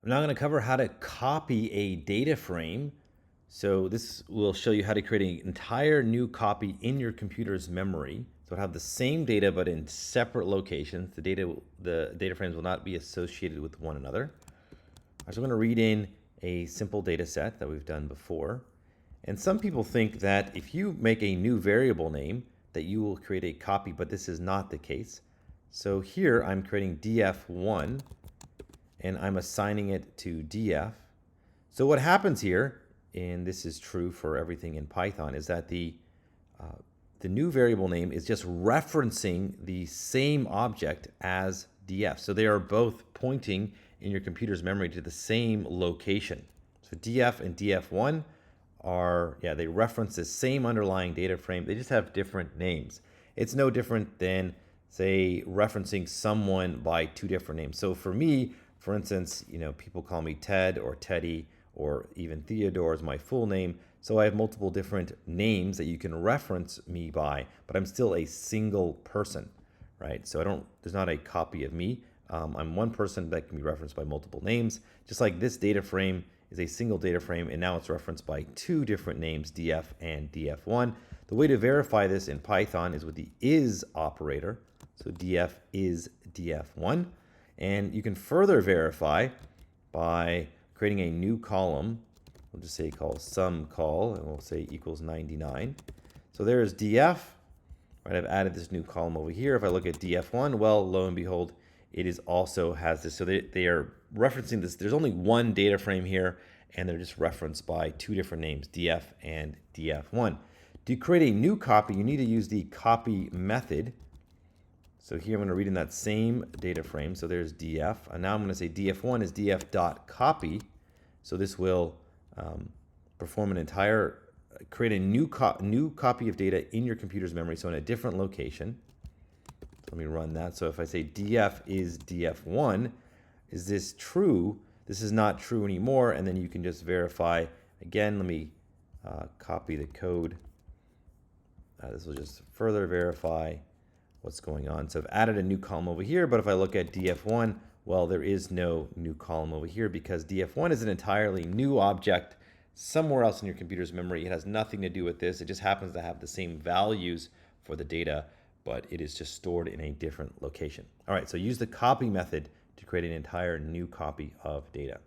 I'm now going to cover how to copy a data frame. So this will show you how to create an entire new copy in your computer's memory. So it'll have the same data but in separate locations. The data frames will not be associated with one another. So I'm going to read in a simple data set that we've done before. And some people think that if you make a new variable name, that you will create a copy, but this is not the case. So here I'm creating df1 and I'm assigning it to df. So what happens here, and this is true for everything in Python, is that the new variable name is just referencing the same object as df. So they are both pointing in your computer's memory to the same location. So df and df1 are, they reference the same underlying data frame. They just have different names. It's no different than, say, referencing someone by two different names. So for me, for instance, people call me Ted or Teddy or even Theodore is my full name. So I have multiple different names that you can reference me by, but I'm still a single person, right? So there's not a copy of me. I'm one person that can be referenced by multiple names. Just like this data frame is a single data frame, and now it's referenced by two different names, df and df1. The way to verify this in Python is with the is operator. So df is df1. And you can further verify by creating a new column. We'll just say call sum call, and we'll say equals 99. So there's df. Right, I've added this new column over here. If I look at df1, well, lo and behold, it is also has this. So they are referencing this. There's only one data frame here, and they're just referenced by two different names, df and df1. To create a new copy, you need to use the copy method. So here I'm going to read in that same data frame. So there's df, and now I'm going to say df1 is df.copy. So this will perform create a new copy of data in your computer's memory, so in a different location. Let me run that. So if I say df is df1, is this true? This is not true anymore, and then you can just verify. Again, let me copy the code. This will just further verify what's going on. So I've added a new column over here, but if I look at df1, well, there is no new column over here because df1 is an entirely new object somewhere else in your computer's memory. It has nothing to do with this. It just happens to have the same values for the data, but it is just stored in a different location. All right, so use the copy method to create an entire new copy of data.